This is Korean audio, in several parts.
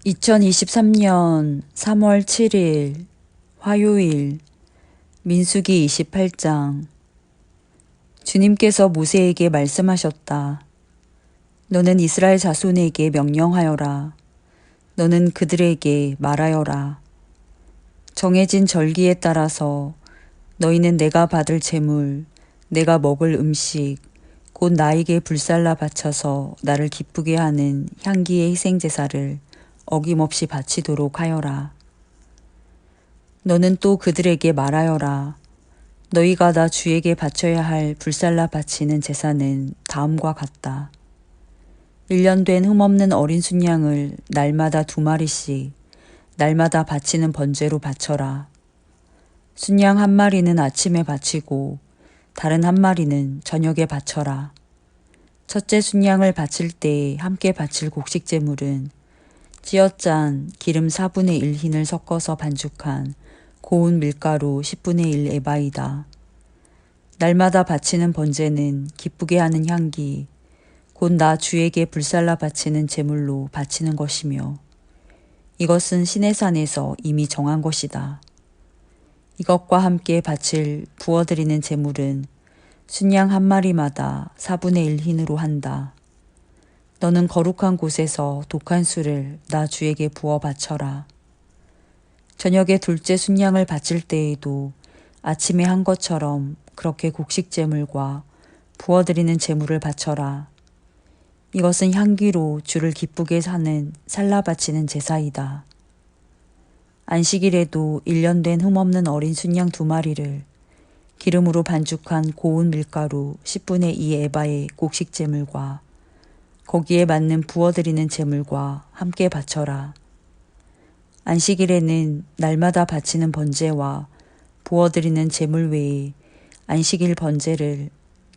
2023년 3월 7일 화요일 민수기 28장. 주님께서 모세에게 말씀하셨다. 너는 이스라엘 자손에게 명령하여라. 너는 그들에게 말하여라. 정해진 절기에 따라서 너희는 내가 받을 제물, 내가 먹을 음식, 곧 나에게 불살라 바쳐서 나를 기쁘게 하는 향기의 희생제사를 어김없이 바치도록 하여라. 너는 또 그들에게 말하여라. 너희가 나 주에게 바쳐야 할 불살라 바치는 제사는 다음과 같다. 1년 된 흠없는 어린 순양을 날마다 2마리씩 날마다 바치는 번제로 바쳐라. 순양 1마리는 아침에 바치고 다른 1마리는 저녁에 바쳐라. 첫째 순양을 바칠 때 함께 바칠 곡식 제물은 찌어짠 기름 4분의 1 흰을 섞어서 반죽한 고운 밀가루 10분의 1 에바이다. 날마다 바치는 번제는 기쁘게 하는 향기, 곧 나 주에게 불살라 바치는 제물로 바치는 것이며 이것은 시내산에서 이미 정한 것이다. 이것과 함께 바칠 부어드리는 제물은 순양 1마리마다 4분의 1 흰으로 한다. 너는 거룩한 곳에서 독한 술을 나 주에게 부어 바쳐라. 저녁에 둘째 순양을 바칠 때에도 아침에 한 것처럼 그렇게 곡식 제물과 부어드리는 제물을 바쳐라. 이것은 향기로 주를 기쁘게 하는 살라 바치는 제사이다. 안식일에도 1년 된 흠없는 어린 순양 2마리를 기름으로 반죽한 고운 밀가루 10분의 2 에바의 곡식 제물과 거기에 맞는 부어드리는 제물과 함께 바쳐라. 안식일에는 날마다 바치는 번제와 부어드리는 제물 외에 안식일 번제를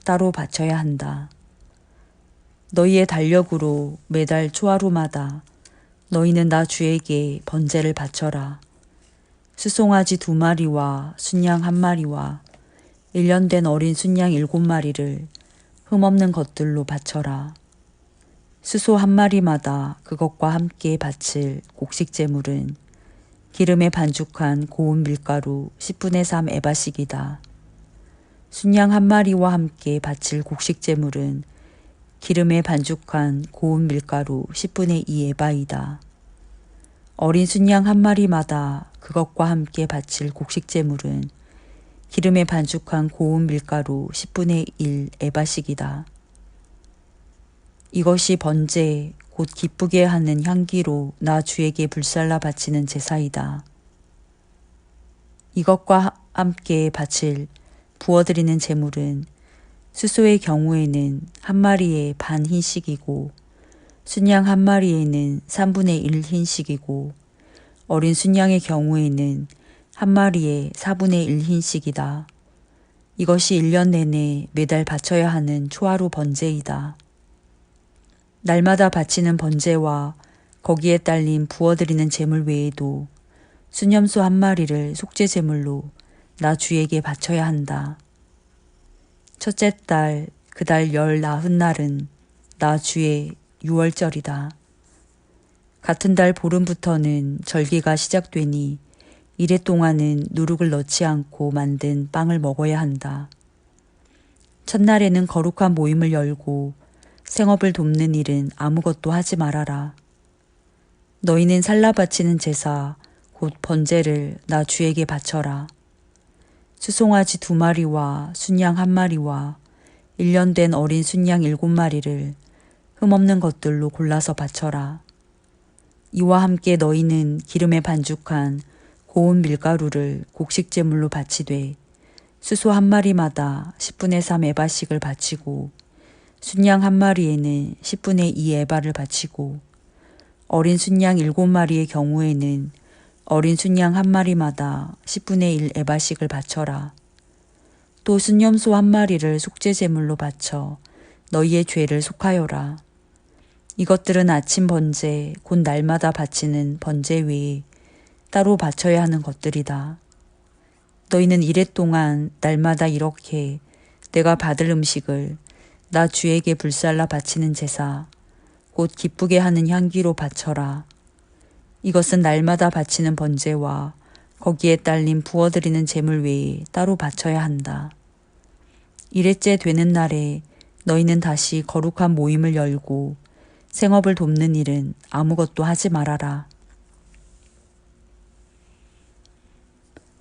따로 바쳐야 한다. 너희의 달력으로 매달 초하루마다 너희는 나 주에게 번제를 바쳐라. 수송아지 2마리와 순양 1마리와 1년 된 어린 순양 7마리를 흠없는 것들로 바쳐라. 수소 1마리마다 그것과 함께 바칠 곡식 제물은 기름에 반죽한 고운 밀가루 10분의 3 에바씩이다. 순양 1마리와 함께 바칠 곡식 제물은 기름에 반죽한 고운 밀가루 10분의 2 에바이다. 어린 순양 1마리마다 그것과 함께 바칠 곡식 제물은 기름에 반죽한 고운 밀가루 10분의 1 에바씩이다. 이것이 번제 곧 기쁘게 하는 향기로 나 주에게 불살라 바치는 제사이다. 이것과 함께 바칠 부어드리는 제물은 수소의 경우에는 1마리에 반 흰씩이고 순양 1마리에는 3분의 1 흰씩이고 어린 순양의 경우에는 1마리에 4분의 1 흰씩이다. 이것이 1년 내내 매달 바쳐야 하는 초하루 번제이다. 날마다 바치는 번제와 거기에 딸린 부어드리는 제물 외에도 수념소 1마리를 속죄 제물로 나 주에게 바쳐야 한다. 첫째 달 그 달 열 나흔 날은 나 주의 유월절이다. 같은 달 보름부터는 절기가 시작되니 이래 동안은 누룩을 넣지 않고 만든 빵을 먹어야 한다. 첫날에는 거룩한 모임을 열고 생업을 돕는 일은 아무것도 하지 말아라. 너희는 살라 바치는 제사 곧 번제를 나 주에게 바쳐라. 수송아지 2마리와 순양 1마리와 1년 된 어린 순양 7마리를 흠없는 것들로 골라서 바쳐라. 이와 함께 너희는 기름에 반죽한 고운 밀가루를 곡식 제물로 바치되 수소 1마리마다 10분의 3 에바씩을 바치고 순양 1마리에는 10분의 2 에바를 바치고 어린 순양 7마리의 경우에는 어린 순양 1마리마다 10분의 1 에바씩을 바쳐라. 또 순염소 1마리를 속죄 제물로 바쳐 너희의 죄를 속하여라. 이것들은 아침 번제 곧 날마다 바치는 번제 외에 따로 바쳐야 하는 것들이다. 너희는 이래 동안 날마다 이렇게 내가 받을 음식을 나 주에게 불살라 바치는 제사 곧 기쁘게 하는 향기로 바쳐라. 이것은 날마다 바치는 번제와 거기에 딸린 부어드리는 제물 외에 따로 바쳐야 한다. 이레째 되는 날에 너희는 다시 거룩한 모임을 열고 생업을 돕는 일은 아무것도 하지 말아라.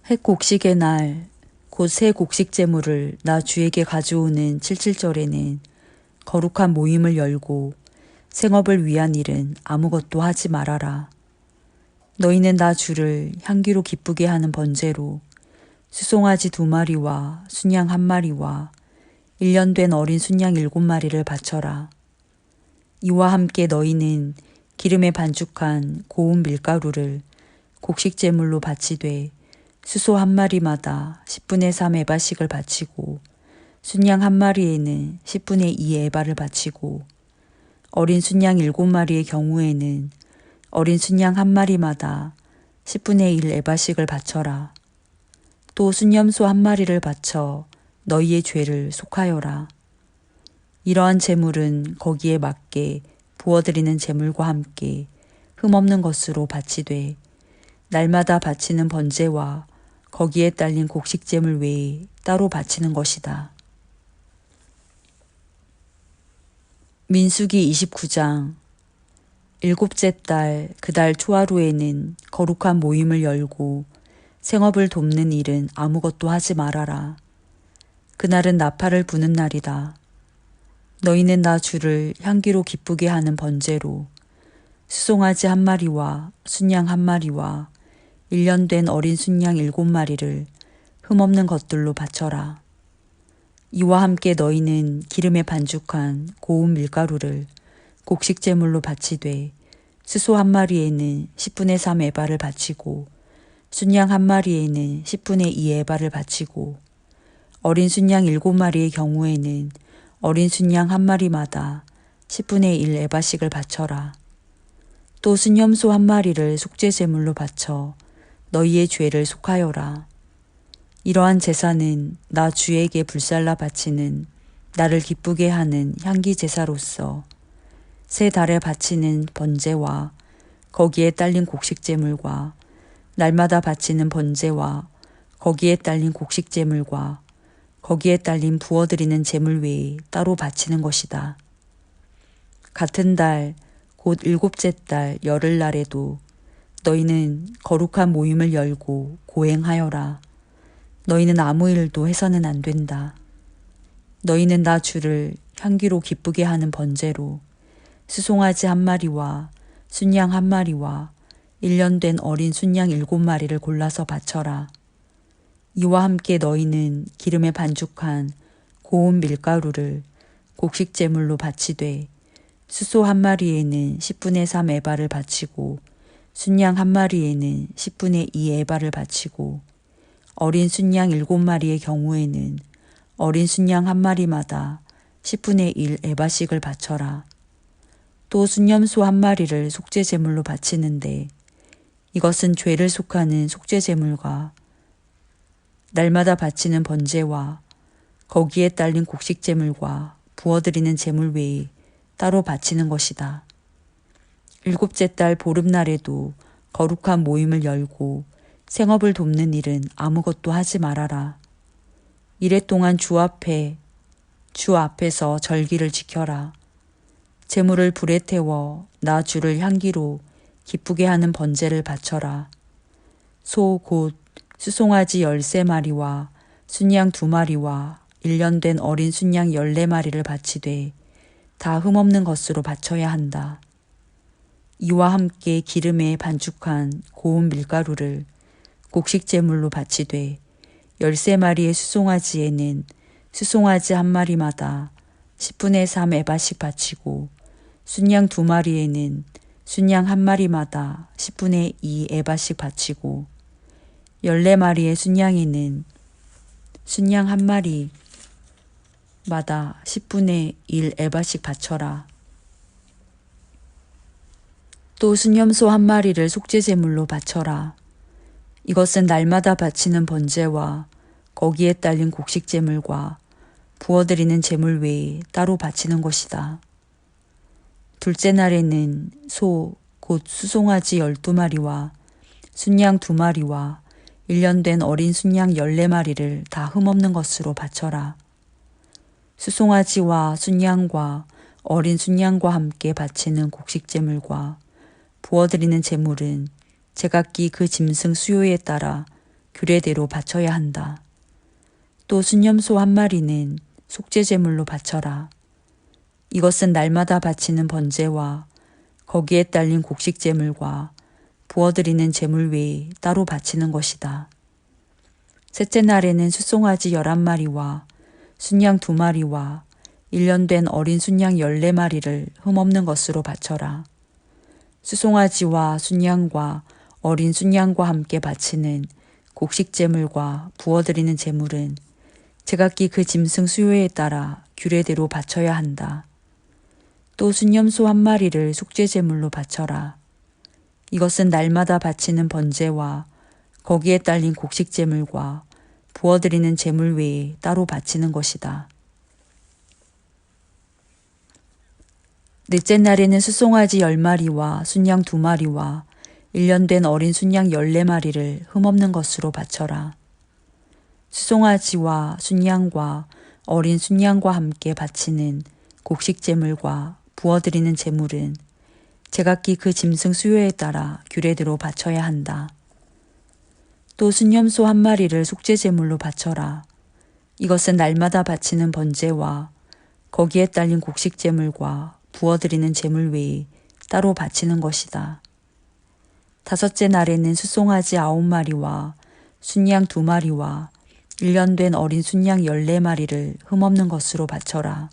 핵곡식의 날, 곧 새 곡식 제물을 나 주에게 가져오는 칠칠절에는 거룩한 모임을 열고 생업을 위한 일은 아무것도 하지 말아라. 너희는 나 주를 향기로 기쁘게 하는 번제로 수송아지 2마리와 순양 1마리와 1년 된 어린 순양 7마리를 바쳐라. 이와 함께 너희는 기름에 반죽한 고운 밀가루를 곡식 제물로 바치되 수소 1마리마다 10분의 3 에바씩을 바치고 순양 1마리에는 10분의 2 에바를 바치고 어린 순양 7마리의 경우에는 어린 순양 1마리마다 10분의 1 에바씩을 바쳐라. 또 순염소 1마리를 바쳐 너희의 죄를 속하여라. 이러한 제물은 거기에 맞게 부어드리는 제물과 함께 흠없는 것으로 바치되 날마다 바치는 번제와 거기에 딸린 곡식 제물 외에 따로 바치는 것이다. 민수기 29장. 7째 달 그 달 초하루에는 거룩한 모임을 열고 생업을 돕는 일은 아무것도 하지 말아라. 그날은 나팔을 부는 날이다. 너희는 나 주를 향기로 기쁘게 하는 번제로 수송아지 1마리와 순양 1마리와 1년 된 어린 순양 7마리를 흠없는 것들로 바쳐라. 이와 함께 너희는 기름에 반죽한 고운 밀가루를 곡식 제물로 바치되 수소 1마리에는 10분의 3 에바를 바치고 순양 1마리에는 10분의 2 에바를 바치고 어린 순양 7마리의 경우에는 어린 순양 1마리마다 10분의 1 에바씩을 바쳐라. 또 순염소 1마리를 속죄 제물로 바쳐 너희의 죄를 속하여라. 이러한 제사는 나 주에게 불살라 바치는 나를 기쁘게 하는 향기 제사로서 새 달에 바치는 번제와 거기에 딸린 곡식 제물과 날마다 바치는 번제와 거기에 딸린 곡식 제물과 거기에 딸린 부어드리는 제물 외에 따로 바치는 것이다. 같은 달 곧 7째 달 열흘날에도 너희는 거룩한 모임을 열고 고행하여라. 너희는 아무 일도 해서는 안 된다. 너희는 나 주를 향기로 기쁘게 하는 번제로 수송아지 1마리와 순양 1마리와 1년 된 어린 순양 7마리를 골라서 바쳐라. 이와 함께 너희는 기름에 반죽한 고운 밀가루를 곡식 제물로 바치되 수소 1마리에는 10분의 3 에바를 바치고 순양 1마리에는 10분의 2 에바를 바치고 어린 순양 7마리의 경우에는 어린 순양 1마리마다 10분의 1 에바씩을 바쳐라. 또 순염소 1마리를 속죄 제물로 바치는데 이것은 죄를 속하는 속죄 제물과 날마다 바치는 번제와 거기에 딸린 곡식 제물과 부어드리는 제물 외에 따로 바치는 것이다. 7째 달 보름날에도 거룩한 모임을 열고 생업을 돕는 일은 아무것도 하지 말아라. 이래 동안 주 앞에서 절기를 지켜라. 제물을 불에 태워 나 주를 향기로 기쁘게 하는 번제를 바쳐라. 소 곧 수송아지 13마리와 순양 2마리와 1년 된 어린 순양 14마리를 바치되 다 흠없는 것으로 바쳐야 한다. 이와 함께 기름에 반죽한 고운 밀가루를 곡식 제물로 바치되 13마리의 수송아지에는 수송아지 1마리마다 10분의 3 에바씩 바치고 순양 2마리에는 순양 1마리마다 10분의 2 에바씩 바치고 14마리의 순양에는 순양 1마리마다 10분의 1 에바씩 바쳐라. 또 순염소 1마리를 속죄 제물로 바쳐라. 이것은 날마다 바치는 번제와 거기에 딸린 곡식 제물과 부어드리는 제물 외에 따로 바치는 것이다. 둘째 날에는 소 곧 수송아지 12마리와 순양 2마리와 1년 된 어린 순양 14마리를 다 흠없는 것으로 바쳐라. 수송아지와 순양과 어린 순양과 함께 바치는 곡식제물과 부어드리는 제물은 제각기 그 짐승 수요에 따라 규례대로 바쳐야 한다. 또 순염소 1마리는 속죄제물로 바쳐라. 이것은 날마다 바치는 번제와 거기에 딸린 곡식제물과 부어드리는 제물 외에 따로 바치는 것이다. 셋째 날에는 수송아지 11마리와 순양 2마리와 1년 된 어린 순양 14마리를 흠없는 것으로 바쳐라. 수송아지와 순양과 어린 순양과 함께 바치는 곡식제물과 부어드리는 제물은 제각기 그 짐승 수요에 따라 규례대로 바쳐야 한다. 또 순염소 1마리를 속죄제물로 바쳐라. 이것은 날마다 바치는 번제와 거기에 딸린 곡식제물과 부어드리는 제물 외에 따로 바치는 것이다. 넷째 날에는 수송아지 10마리와 순양 2마리와 1년 된 어린 순양 14마리를 흠없는 것으로 바쳐라. 수송아지와 순양과 어린 순양과 함께 바치는 곡식제물과 부어드리는 제물은 제각기 그 짐승 수요에 따라 규례대로 바쳐야 한다. 또 순염소 1마리를 속죄제물로 바쳐라. 이것은 날마다 바치는 번제와 거기에 딸린 곡식제물과 부어드리는 제물 외에 따로 바치는 것이다. 다섯째 날에는 수송아지 9마리와 순양 2마리와 1년 된 어린 순양 14마리를 흠없는 것으로 바쳐라.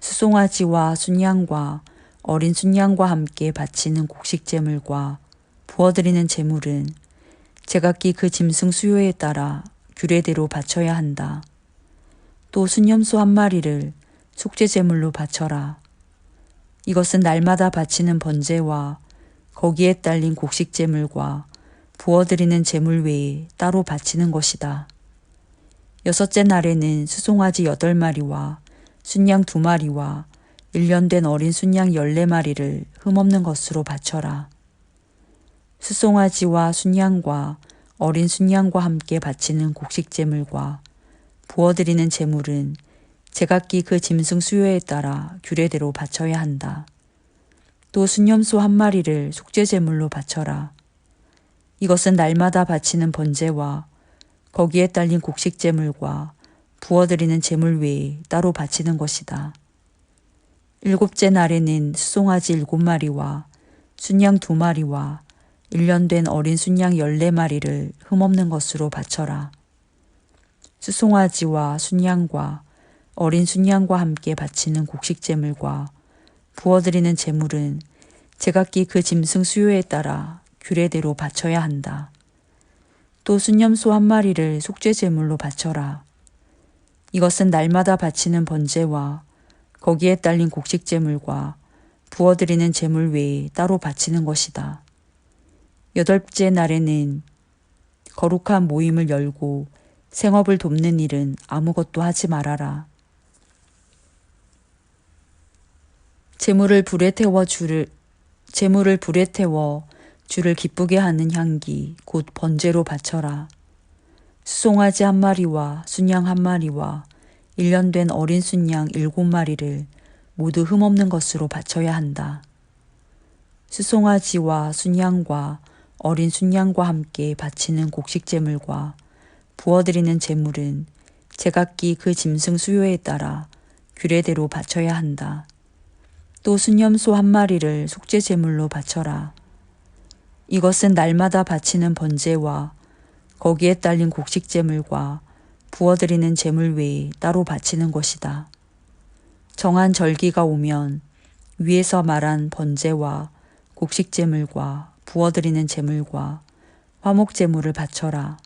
수송아지와 순양과 어린 순양과 함께 바치는 곡식제물과 부어드리는 제물은 제각기 그 짐승 수요에 따라 규례대로 바쳐야 한다. 또 순염소 1마리를 속죄제물로 바쳐라. 이것은 날마다 바치는 번제와 거기에 딸린 곡식제물과 부어드리는 제물 외에 따로 바치는 것이다. 여섯째 날에는 수송아지 8마리와 순양 2마리와 1년 된 어린 순양 14마리를 흠없는 것으로 바쳐라. 수송아지와 순양과 어린 순양과 함께 바치는 곡식제물과 부어드리는 제물은 제각기 그 짐승 수요에 따라 규례대로 바쳐야 한다. 또 순염소 1마리를 속죄제물로 바쳐라. 이것은 날마다 바치는 번제와 거기에 딸린 곡식제물과 부어드리는 제물 외에 따로 바치는 것이다. 일곱째 날에는 수송아지 7마리와 순양 2마리와 1년 된 어린 순양 14마리를 흠없는 것으로 바쳐라. 수송아지와 순양과 어린 순양과 함께 바치는 곡식제물과 부어드리는 제물은 제각기 그 짐승 수요에 따라 규례대로 바쳐야 한다. 또 순염소 1마리를 속죄제물로 바쳐라. 이것은 날마다 바치는 번제와 거기에 딸린 곡식제물과 부어드리는 제물 외에 따로 바치는 것이다. 여덟째 날에는 거룩한 모임을 열고 생업을 돕는 일은 아무것도 하지 말아라. 제물을 불에 태워 주를 기쁘게 하는 향기 곧 번제로 바쳐라. 수송아지 1마리와 순양 1마리와 1년 된 어린 순양 7마리를 모두 흠없는 것으로 바쳐야 한다. 수송아지와 순양과 어린 순양과 함께 바치는 곡식제물과 부어드리는 제물은 제각기 그 짐승 수요에 따라 규례대로 바쳐야 한다. 또 순염소 1마리를 속죄제물로 바쳐라. 이것은 날마다 바치는 번제와 거기에 딸린 곡식제물과 부어드리는 제물 외에 따로 바치는 것이다. 정한 절기가 오면 위에서 말한 번제와 곡식제물과 부어드리는 제물과 화목제물을 바쳐라.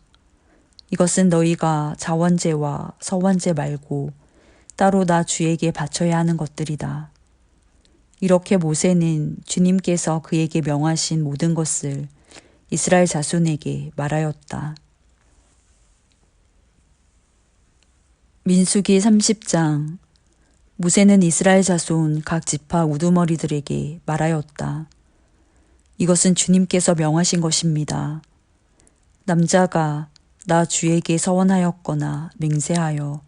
이것은 너희가 자원제와 서원제 말고 따로 나 주에게 바쳐야 하는 것들이다. 이렇게 모세는 주님께서 그에게 명하신 모든 것을 이스라엘 자손에게 말하였다. 민수기 30장. 모세는 이스라엘 자손 각 지파 우두머리들에게 말하였다. 이것은 주님께서 명하신 것입니다. 남자가 나 주에게 서원하였거나 맹세하여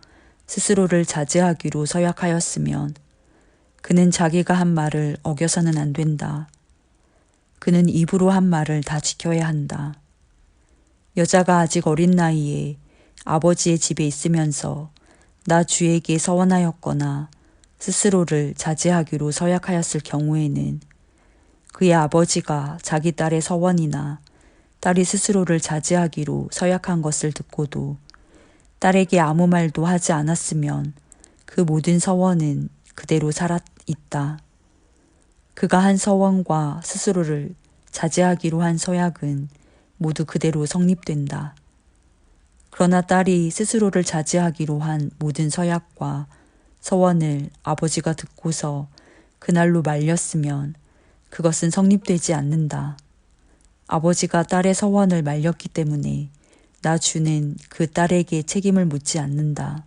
스스로를 자제하기로 서약하였으면 그는 자기가 한 말을 어겨서는 안 된다. 그는 입으로 한 말을 다 지켜야 한다. 여자가 아직 어린 나이에 아버지의 집에 있으면서 나 주에게 서원하였거나 스스로를 자제하기로 서약하였을 경우에는 그의 아버지가 자기 딸의 서원이나 딸이 스스로를 자제하기로 서약한 것을 듣고도 딸에게 아무 말도 하지 않았으면 그 모든 서원은 그대로 살아있다. 그가 한 서원과 스스로를 자제하기로 한 서약은 모두 그대로 성립된다. 그러나 딸이 스스로를 자제하기로 한 모든 서약과 서원을 아버지가 듣고서 그날로 말렸으면 그것은 성립되지 않는다. 아버지가 딸의 서원을 말렸기 때문에 나 주는 그 딸에게 책임을 묻지 않는다.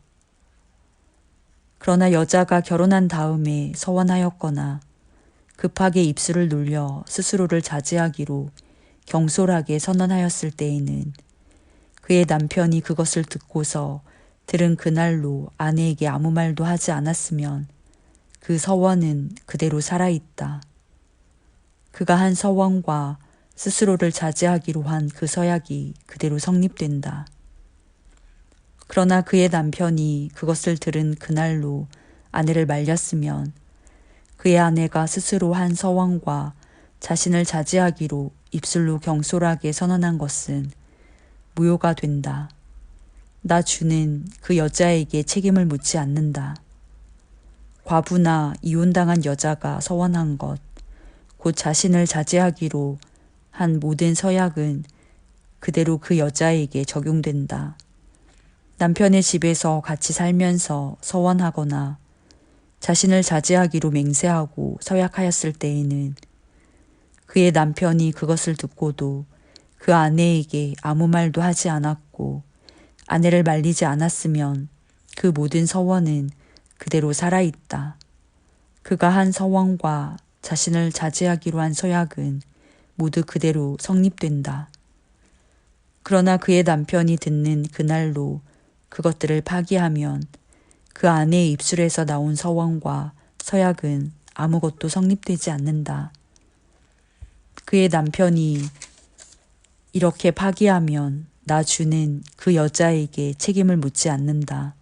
그러나 여자가 결혼한 다음에 서원하였거나 급하게 입술을 놀려 스스로를 자제하기로 경솔하게 선언하였을 때에는 그의 남편이 그것을 듣고서 들은 그날로 아내에게 아무 말도 하지 않았으면 그 서원은 그대로 살아있다. 그가 한 서원과 스스로를 자제하기로 한 그 서약이 그대로 성립된다. 그러나 그의 남편이 그것을 들은 그날로 아내를 말렸으면 그의 아내가 스스로 한 서원과 자신을 자제하기로 입술로 경솔하게 선언한 것은 무효가 된다. 나 주는 그 여자에게 책임을 묻지 않는다. 과부나 이혼당한 여자가 서원한 것, 곧 자신을 자제하기로 한 모든 서약은 그대로 그 여자에게 적용된다. 남편의 집에서 같이 살면서 서원하거나 자신을 자제하기로 맹세하고 서약하였을 때에는 그의 남편이 그것을 듣고도 그 아내에게 아무 말도 하지 않았고 아내를 말리지 않았으면 그 모든 서원은 그대로 살아있다. 그가 한 서원과 자신을 자제하기로 한 서약은 모두 그대로 성립된다. 그러나 그의 남편이 듣는 그날로 그것들을 파기하면 그 아내의 입술에서 나온 서원과 서약은 아무것도 성립되지 않는다. 그의 남편이 이렇게 파기하면 나 주는 그 여자에게 책임을 묻지 않는다.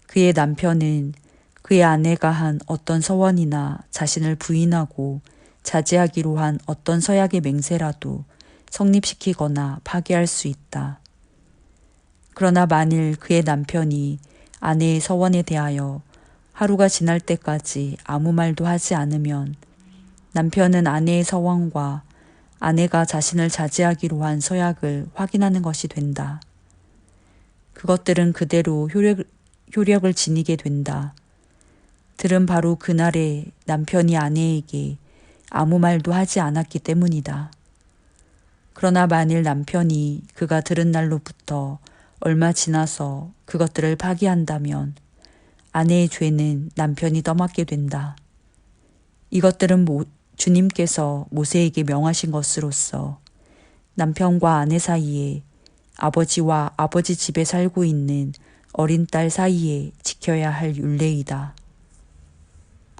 그의 남편은 그의 아내가 한 어떤 서원이나 자신을 부인하고 자제하기로 한 어떤 서약의 맹세라도 성립시키거나 파기할 수 있다. 그러나 만일 그의 남편이 아내의 서원에 대하여 하루가 지날 때까지 아무 말도 하지 않으면 남편은 아내의 서원과 아내가 자신을 자제하기로 한 서약을 확인하는 것이 된다. 그것들은 그대로 효력을 지니게 된다. 들은 바로 그날에 남편이 아내에게 아무 말도 하지 않았기 때문이다. 그러나 만일 남편이 그가 들은 날로부터 얼마 지나서 그것들을 파기한다면 아내의 죄는 남편이 떠맡게 된다. 이것들은 주님께서 모세에게 명하신 것으로서 남편과 아내 사이에 아버지와 아버지 집에 살고 있는 어린 딸 사이에 지켜야 할 율례이다.